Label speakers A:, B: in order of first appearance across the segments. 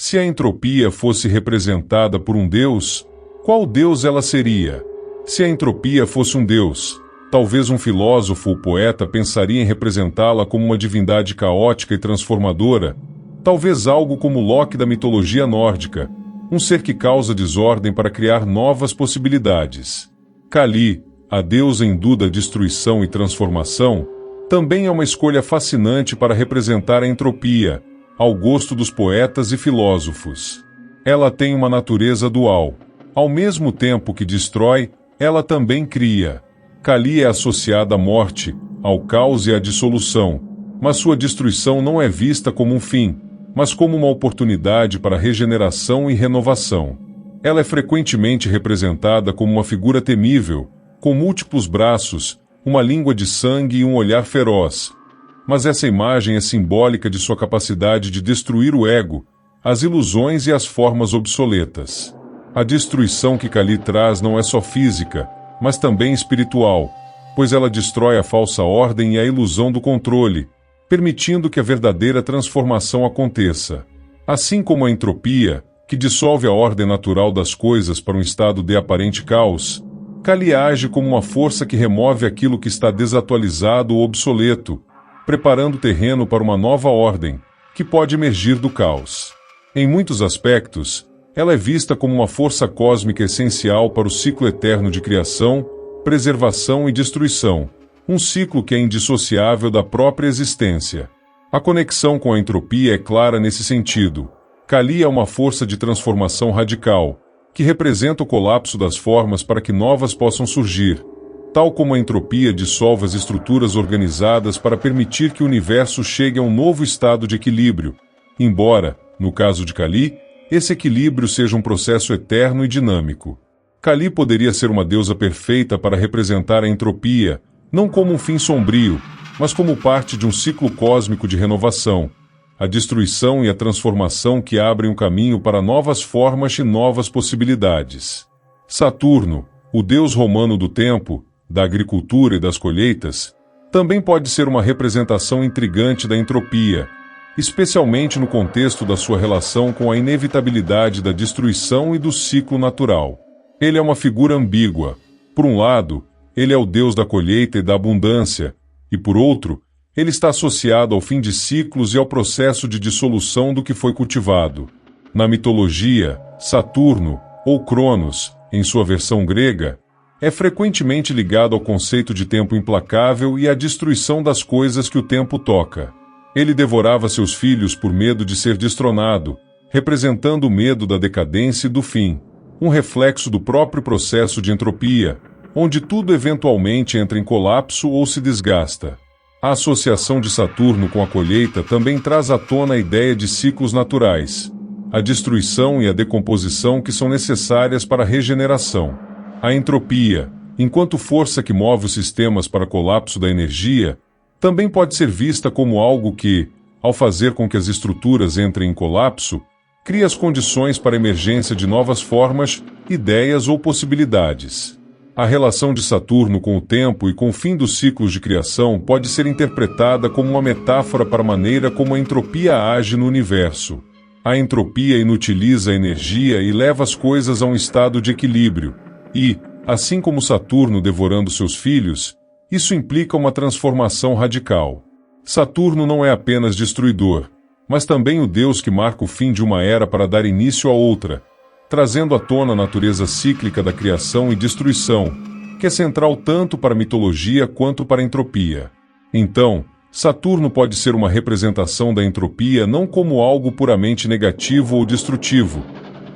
A: Se a entropia fosse representada por um deus, qual deus ela seria? Se a entropia fosse um deus, talvez um filósofo ou poeta pensaria em representá-la como uma divindade caótica e transformadora, talvez algo como Loki da mitologia nórdica, um ser que causa desordem para criar novas possibilidades. Kali, a deusa hindu da destruição e transformação, também é uma escolha fascinante para representar a entropia, ao gosto dos poetas e filósofos. Ela tem uma natureza dual. Ao mesmo tempo que destrói, ela também cria. Kali é associada à morte, ao caos e à dissolução, mas sua destruição não é vista como um fim, mas como uma oportunidade para regeneração e renovação. Ela é frequentemente representada como uma figura temível, com múltiplos braços, uma língua de sangue e um olhar feroz. Mas essa imagem é simbólica de sua capacidade de destruir o ego, as ilusões e as formas obsoletas. A destruição que Kali traz não é só física, mas também espiritual, pois ela destrói a falsa ordem e a ilusão do controle, permitindo que a verdadeira transformação aconteça. Assim como a entropia, que dissolve a ordem natural das coisas para um estado de aparente caos, Kali age como uma força que remove aquilo que está desatualizado ou obsoleto, preparando o terreno para uma nova ordem, que pode emergir do caos. Em muitos aspectos, ela é vista como uma força cósmica essencial para o ciclo eterno de criação, preservação e destruição, um ciclo que é indissociável da própria existência. A conexão com a entropia é clara nesse sentido. Kali é uma força de transformação radical, que representa o colapso das formas para que novas possam surgir, tal como a entropia dissolve as estruturas organizadas para permitir que o universo chegue a um novo estado de equilíbrio, embora, no caso de Kali, esse equilíbrio seja um processo eterno e dinâmico. Kali poderia ser uma deusa perfeita para representar a entropia, não como um fim sombrio, mas como parte de um ciclo cósmico de renovação, a destruição e a transformação que abrem um caminho para novas formas e novas possibilidades. Saturno, o deus romano do tempo, da agricultura e das colheitas, também pode ser uma representação intrigante da entropia, especialmente no contexto da sua relação com a inevitabilidade da destruição e do ciclo natural. Ele é uma figura ambígua. Por um lado, ele é o deus da colheita e da abundância, e por outro, ele está associado ao fim de ciclos e ao processo de dissolução do que foi cultivado. Na mitologia, Saturno, ou Cronos, em sua versão grega, é frequentemente ligado ao conceito de tempo implacável e à destruição das coisas que o tempo toca. Ele devorava seus filhos por medo de ser destronado, representando o medo da decadência e do fim, um reflexo do próprio processo de entropia, onde tudo eventualmente entra em colapso ou se desgasta. A associação de Saturno com a colheita também traz à tona a ideia de ciclos naturais, a destruição e a decomposição que são necessárias para a regeneração. A entropia, enquanto força que move os sistemas para colapso da energia, também pode ser vista como algo que, ao fazer com que as estruturas entrem em colapso, cria as condições para a emergência de novas formas, ideias ou possibilidades. A relação de Saturno com o tempo e com o fim dos ciclos de criação pode ser interpretada como uma metáfora para a maneira como a entropia age no universo. A entropia inutiliza a energia e leva as coisas a um estado de equilíbrio, e, assim como Saturno devorando seus filhos, isso implica uma transformação radical. Saturno não é apenas destruidor, mas também o deus que marca o fim de uma era para dar início a outra, trazendo à tona a natureza cíclica da criação e destruição, que é central tanto para a mitologia quanto para a entropia. Então, Saturno pode ser uma representação da entropia não como algo puramente negativo ou destrutivo,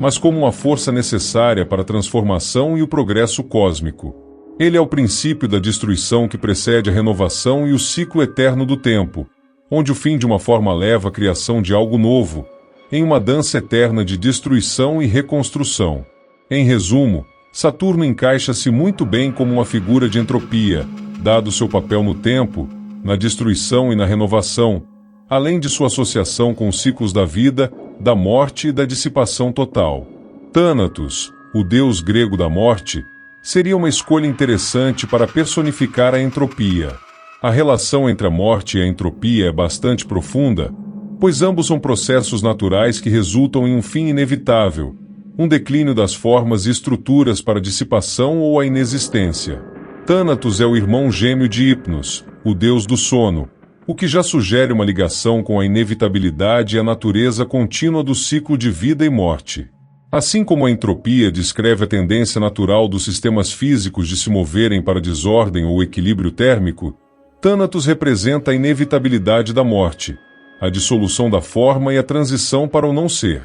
A: mas como uma força necessária para a transformação e o progresso cósmico. Ele é o princípio da destruição que precede a renovação e o ciclo eterno do tempo, onde o fim de uma forma leva à criação de algo novo, em uma dança eterna de destruição e reconstrução. Em resumo, Saturno encaixa-se muito bem como uma figura de entropia, dado seu papel no tempo, na destruição e na renovação, além de sua associação com os ciclos da vida, da morte e da dissipação total. Thanatos, o deus grego da morte, seria uma escolha interessante para personificar a entropia. A relação entre a morte e a entropia é bastante profunda, pois ambos são processos naturais que resultam em um fim inevitável, um declínio das formas e estruturas para dissipação ou a inexistência. Thanatos é o irmão gêmeo de Hypnos, o deus do sono, o que já sugere uma ligação com a inevitabilidade e a natureza contínua do ciclo de vida e morte. Assim como a entropia descreve a tendência natural dos sistemas físicos de se moverem para desordem ou equilíbrio térmico, Thanatos representa a inevitabilidade da morte, a dissolução da forma e a transição para o não ser.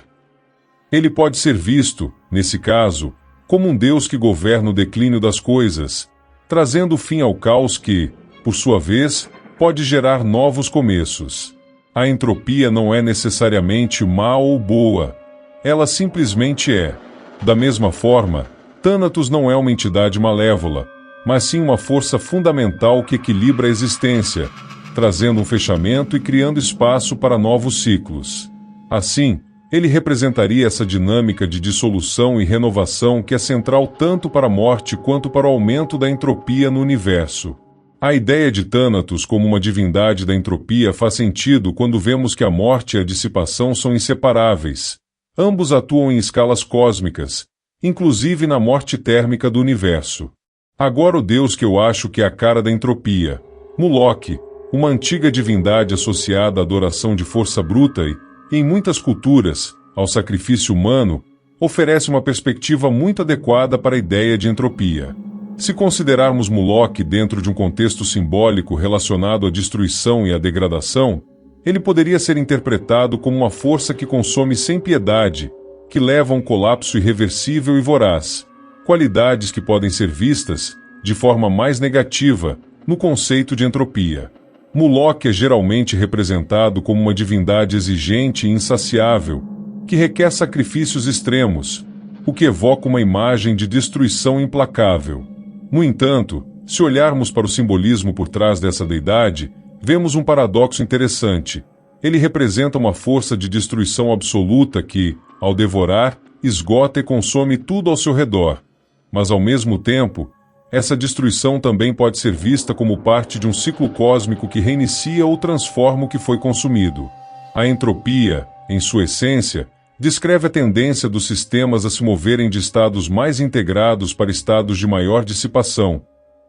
A: Ele pode ser visto, nesse caso, como um deus que governa o declínio das coisas, trazendo fim ao caos que, por sua vez, pode gerar novos começos. A entropia não é necessariamente má ou boa, ela simplesmente é. Da mesma forma, Thanatos não é uma entidade malévola, mas sim uma força fundamental que equilibra a existência, trazendo um fechamento e criando espaço para novos ciclos. Assim, ele representaria essa dinâmica de dissolução e renovação que é central tanto para a morte quanto para o aumento da entropia no universo. A ideia de Thanatos como uma divindade da entropia faz sentido quando vemos que a morte e a dissipação são inseparáveis. Ambos atuam em escalas cósmicas, inclusive na morte térmica do universo. Agora o deus que eu acho que é a cara da entropia, Moloch, uma antiga divindade associada à adoração de força bruta e, em muitas culturas, ao sacrifício humano, oferece uma perspectiva muito adequada para a ideia de entropia. Se considerarmos Moloch dentro de um contexto simbólico relacionado à destruição e à degradação, ele poderia ser interpretado como uma força que consome sem piedade, que leva a um colapso irreversível e voraz, qualidades que podem ser vistas, de forma mais negativa, no conceito de entropia. Moloch é geralmente representado como uma divindade exigente e insaciável, que requer sacrifícios extremos, o que evoca uma imagem de destruição implacável. No entanto, se olharmos para o simbolismo por trás dessa deidade, vemos um paradoxo interessante. Ele representa uma força de destruição absoluta que, ao devorar, esgota e consome tudo ao seu redor. Mas, ao mesmo tempo, essa destruição também pode ser vista como parte de um ciclo cósmico que reinicia ou transforma o que foi consumido. A entropia, em sua essência, descreve a tendência dos sistemas a se moverem de estados mais integrados para estados de maior dissipação,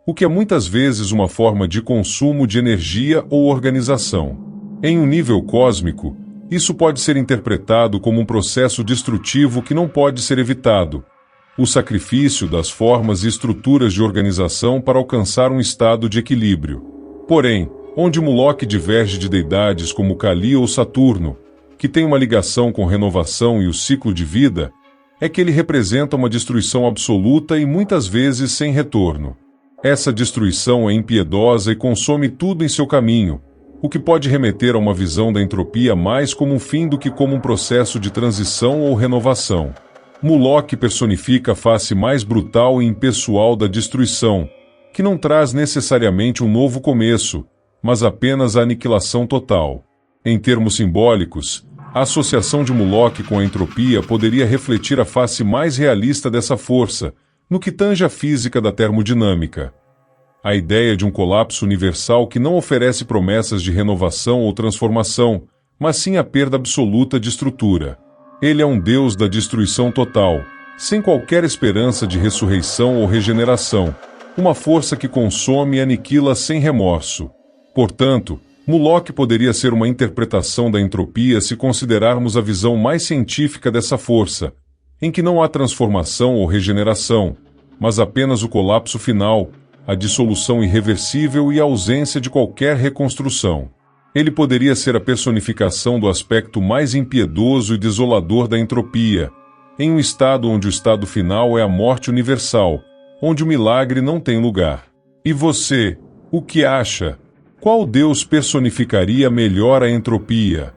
A: o que é muitas vezes uma forma de consumo de energia ou organização. Em um nível cósmico, isso pode ser interpretado como um processo destrutivo que não pode ser evitado, o sacrifício das formas e estruturas de organização para alcançar um estado de equilíbrio. Porém, onde Moloch diverge de deidades como Kali ou Saturno, que tem uma ligação com renovação e o ciclo de vida, é que ele representa uma destruição absoluta e muitas vezes sem retorno. Essa destruição é impiedosa e consome tudo em seu caminho, o que pode remeter a uma visão da entropia mais como um fim do que como um processo de transição ou renovação. Moloch personifica a face mais brutal e impessoal da destruição, que não traz necessariamente um novo começo, mas apenas a aniquilação total. Em termos simbólicos, a associação de Moloch com a entropia poderia refletir a face mais realista dessa força, no que tange à física da termodinâmica. A ideia de um colapso universal que não oferece promessas de renovação ou transformação, mas sim a perda absoluta de estrutura. Ele é um deus da destruição total, sem qualquer esperança de ressurreição ou regeneração, uma força que consome e aniquila sem remorso. Portanto, Moloch poderia ser uma interpretação da entropia se considerarmos a visão mais científica dessa força, em que não há transformação ou regeneração, mas apenas o colapso final, a dissolução irreversível e a ausência de qualquer reconstrução. Ele poderia ser a personificação do aspecto mais impiedoso e desolador da entropia, em um estado onde o estado final é a morte universal, onde o milagre não tem lugar. E você, o que acha? Qual deus personificaria melhor a entropia?